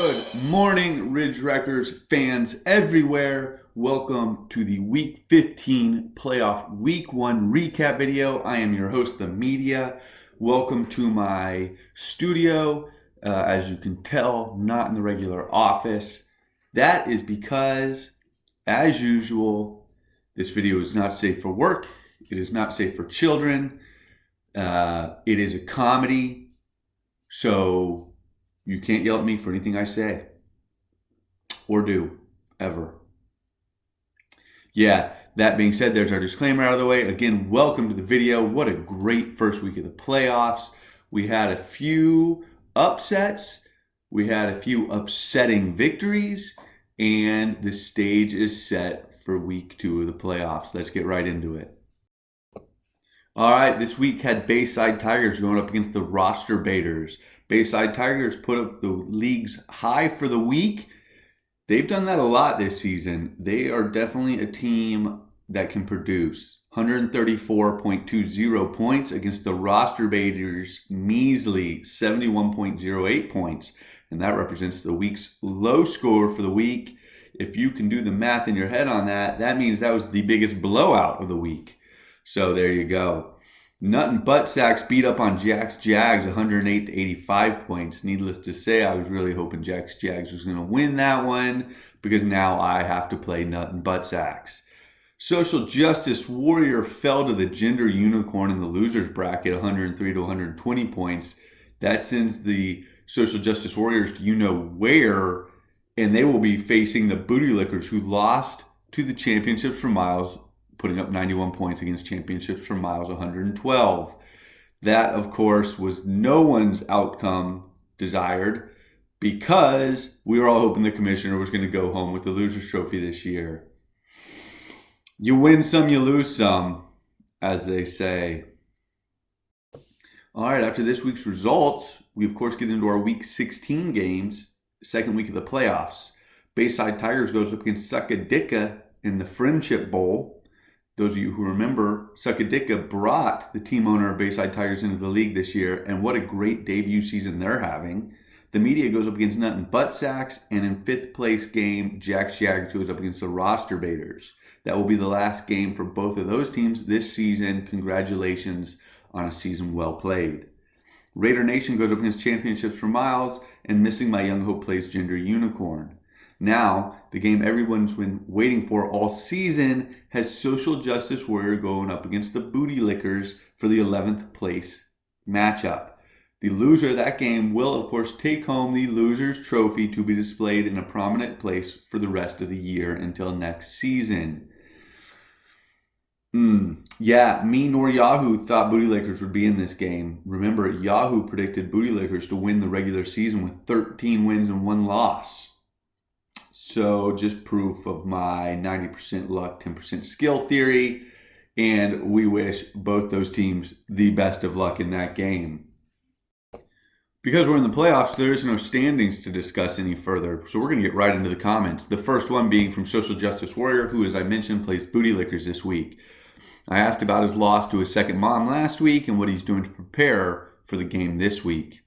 Good morning, Ridge Wreckers fans everywhere. Welcome to the Week 15 playoff Week 1 recap video. I am your host, The Media. Welcome to my studio. As you can tell, not in the regular office. That is because, as usual, this video is not safe for work. It is not safe for children. It is a comedy. So you can't yell at me for anything I say or do, ever. Yeah, that being said, there's our disclaimer out of the way. Again, welcome to the video. What a great first week of the playoffs. We had a few upsets. We had a few upsetting victories. And the stage is set for week 2 of the playoffs. Let's get right into it. All right, this week had Bayside Tigers going up against the Roster Baiters. Bayside Tigers put up the league's high for the week. They've done that a lot this season. They are definitely a team that can produce 134.20 points against the Roster Baiters' measly 71.08 points. And that represents the week's low score for the week. If you can do the math in your head on that, that means that was the biggest blowout of the week. So there you go. Nut and Butt Sacks beat up on Jags 108 to 85 points. Needless to say, I was really hoping Jags was going to win that one because now I have to play Nut and Butt Sacks. Social Justice Warrior fell to the Gender Unicorn in the losers bracket, 103 to 120 points. That sends the Social Justice Warriors to you-know-where, and they will be facing the Booty Lickers, who lost to the Championships for Miles, putting up 91 points against Championships for Miles 112. That, of course, was no one's outcome desired because we were all hoping the commissioner was going to go home with the Losers Trophy this year. You win some, you lose some, as they say. All right, after this week's results, we, of course, get into our Week 16 games, second week of the playoffs. Bayside Tigers goes up against Suckadicka in the Friendship Bowl. Those of you who remember, Suckadicka brought the team owner of Bayside Tigers into the league this year, and what a great debut season they're having. The Media goes up against Nut and Butt Sacks, and in fifth place game, Jags goes up against the Roster Baiters. That will be the last game for both of those teams this season. Congratulations on a season well played. Raider Nation goes up against Championships for Miles, and Missing My Young Hope plays Gender Unicorn. Now, the game everyone's been waiting for all season has Social Justice Warrior going up against the Booty Lickers for the 11th place matchup. The loser of that game will, of course, take home the Loser's Trophy to be displayed in a prominent place for the rest of the year until next season. Yeah, me nor Yahoo thought Booty Lickers would be in this game. Remember, Yahoo predicted Booty Lickers to win the regular season with 13 wins and 1 loss. So just proof of my 90% luck, 10% skill theory. And we wish both those teams the best of luck in that game. Because we're in the playoffs, there is no standings to discuss any further. So we're going to get right into the comments. The first one being from Social Justice Warrior, who, as I mentioned, plays Booty Lickers this week. I asked about his loss to his second mom last week and what he's doing to prepare for the game this week.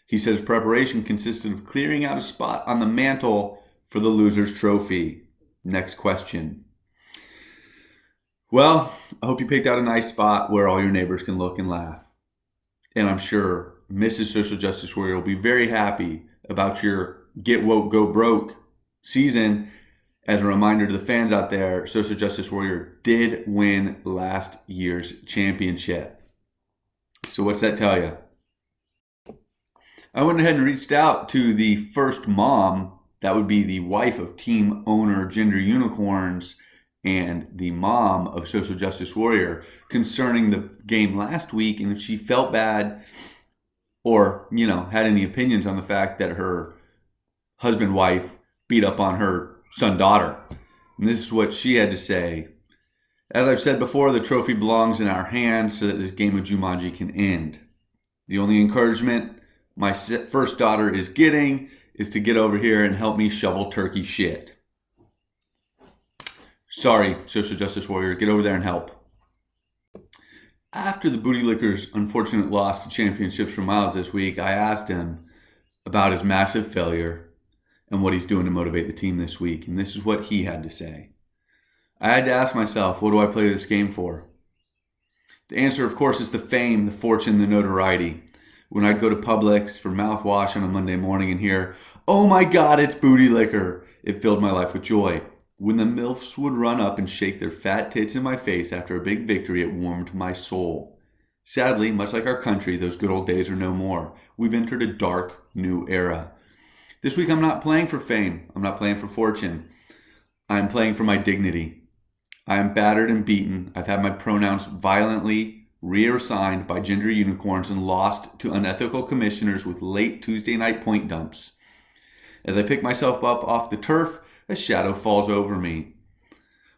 He says preparation consisted of clearing out a spot on the mantle for the Loser's Trophy. Next question. Well, I hope you picked out a nice spot where all your neighbors can look and laugh. And I'm sure Mrs. Social Justice Warrior will be very happy about your Get Woke, Go Broke season. As a reminder to the fans out there, Social Justice Warrior did win last year's championship. So what's that tell you? I went ahead and reached out to the first mom. That would be the wife of team owner Gender Unicorns and the mom of Social Justice Warrior concerning the game last week, and if she felt bad or, had any opinions on the fact that her husband-wife beat up on her son-daughter. And this is what she had to say. As I've said before, the trophy belongs in our hands so that this game of Jumanji can end. The only encouragement my first daughter is getting is to get over here and help me shovel turkey shit. Sorry, Social Justice Warrior, get over there and help. After the Booty Lickers' unfortunate loss to Championships for Miles this week, I asked him about his massive failure and what he's doing to motivate the team this week. And this is what he had to say. I had to ask myself, what do I play this game for? The answer, of course, is the fame, the fortune, the notoriety. When I'd go to Publix for mouthwash on a Monday morning and hear, "Oh my God, it's Booty Liquor," it filled my life with joy. When the MILFs would run up and shake their fat tits in my face after a big victory, it warmed my soul. Sadly, much like our country, those good old days are no more. We've entered a dark, new era. This week I'm not playing for fame. I'm not playing for fortune. I'm playing for my dignity. I am battered and beaten. I've had my pronouns violently reassigned by gender unicorns and lost to unethical commissioners with late Tuesday night point dumps. As I pick myself up off the turf, a shadow falls over me.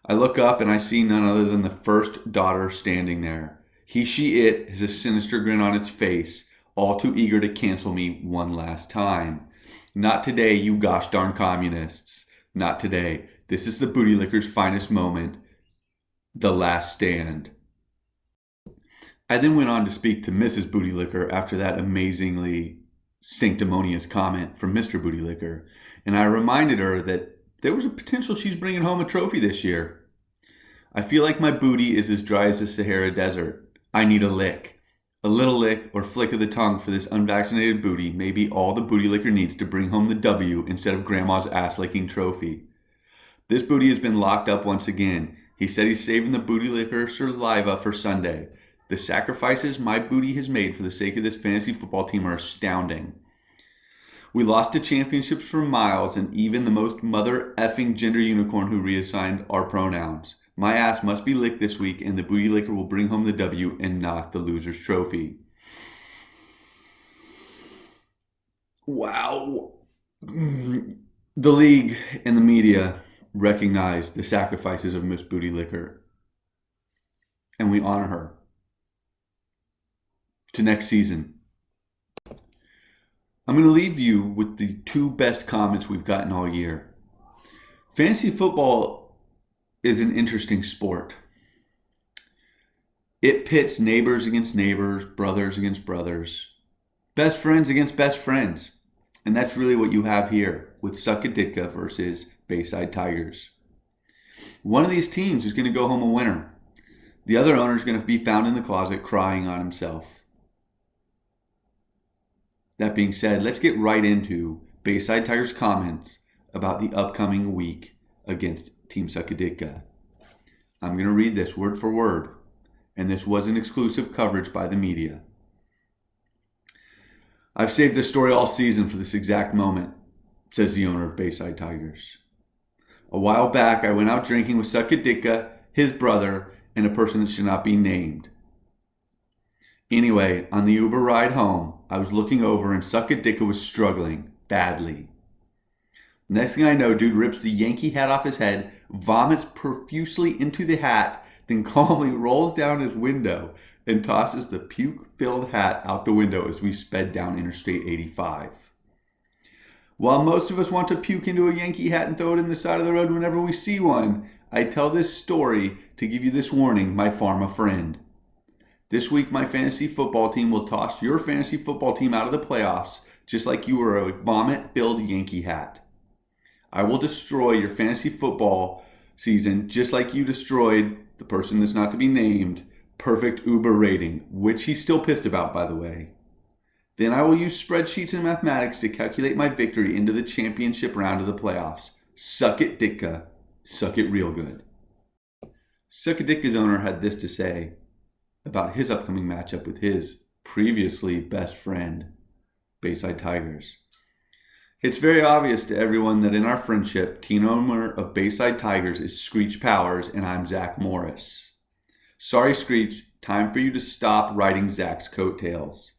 I look up and I see none other than the first daughter standing there. He, she, it has a sinister grin on its face, all too eager to cancel me one last time. Not today, you gosh darn communists. Not today. This is the Booty Liquor's finest moment. The last stand. I then went on to speak to Mrs. Booty Liquor after that amazingly sanctimonious comment from Mr. Booty Liquor, and I reminded her that there was a potential she's bringing home a trophy this year. I feel like my booty is as dry as the Sahara Desert. I need a lick. A little lick or flick of the tongue for this unvaccinated booty may be all the Booty Liquor needs to bring home the W instead of Grandma's ass-licking trophy. This booty has been locked up once again. He said he's saving the Booty Liquor saliva for Sunday. The sacrifices my booty has made for the sake of this fantasy football team are astounding. We lost to championships for miles and even the most mother effing gender unicorn who reassigned our pronouns. My ass must be licked this week and the Booty Liquor will bring home the W and not the loser's trophy. Wow. The league and the media recognize the sacrifices of Miss Booty Liquor, and we honor her. To next season. I'm going to leave you with the two best comments we've gotten all year. Fantasy football is an interesting sport. It pits neighbors against neighbors, brothers against brothers, best friends against best friends. And that's really what you have here with Suck It Ditka versus Bayside Tigers. One of these teams is going to go home a winner. The other owner is going to be found in the closet crying on himself. That being said, let's get right into Bayside Tigers' comments about the upcoming week against Team Suck It Ditka. I'm going to read this word for word, and this wasn't exclusive coverage by the media. I've saved this story all season for this exact moment, says the owner of Bayside Tigers. A while back, I went out drinking with Suck It Ditka, his brother, and a person that should not be named. Anyway, on the Uber ride home, I was looking over and Suck It Ditka was struggling badly. Next thing I know, dude rips the Yankee hat off his head, vomits profusely into the hat, then calmly rolls down his window and tosses the puke-filled hat out the window as we sped down Interstate 85. While most of us want to puke into a Yankee hat and throw it in the side of the road whenever we see one, I tell this story to give you this warning, my pharma friend. This week, my fantasy football team will toss your fantasy football team out of the playoffs, just like you were a vomit-filled Yankee hat. I will destroy your fantasy football season, just like you destroyed the person that's not to be named perfect Uber rating, which he's still pissed about, by the way. Then I will use spreadsheets and mathematics to calculate my victory into the championship round of the playoffs. Suck it, Ditka. Suck it real good. Suck It Ditka's owner had this to say about his upcoming matchup with his previously best friend, Bayside Tigers. It's very obvious to everyone that in our friendship, team owner of Bayside Tigers is Screech Powers and I'm Zach Morris. Sorry, Screech, time for you to stop riding Zach's coattails.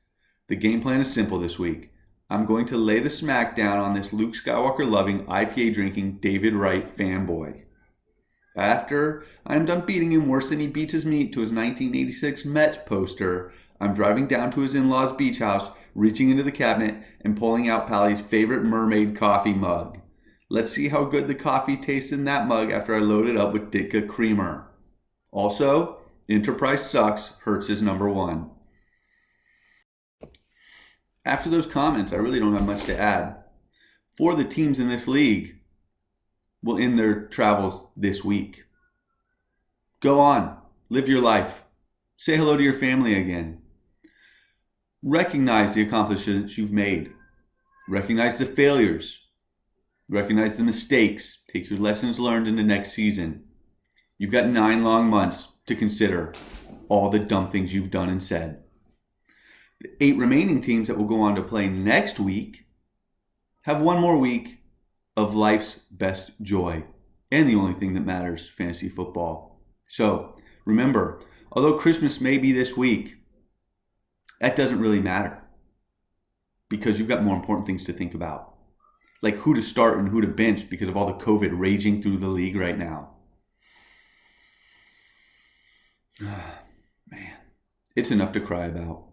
The game plan is simple this week. I'm going to lay the smack down on this Luke Skywalker-loving, IPA-drinking David Wright fanboy. After I am done beating him worse than he beats his meat to his 1986 Mets poster, I'm driving down to his in-laws' beach house, reaching into the cabinet and pulling out Pally's favorite mermaid coffee mug. Let's see how good the coffee tastes in that mug after I load it up with Ditka creamer. Also, Enterprise sucks, Hertz is number one. After those comments, I really don't have much to add. 4 of the teams in this league will end their travels this week. Go on, live your life. Say hello to your family again. Recognize the accomplishments you've made. Recognize the failures. Recognize the mistakes. Take your lessons learned into next season. You've got 9 long months to consider all the dumb things you've done and said. The 8 remaining teams that will go on to play next week have 1 more week of life's best joy and the only thing that matters, fantasy football. So remember, although Christmas may be this week, that doesn't really matter because you've got more important things to think about, like who to start and who to bench because of all the COVID raging through the league right now. Man, it's enough to cry about.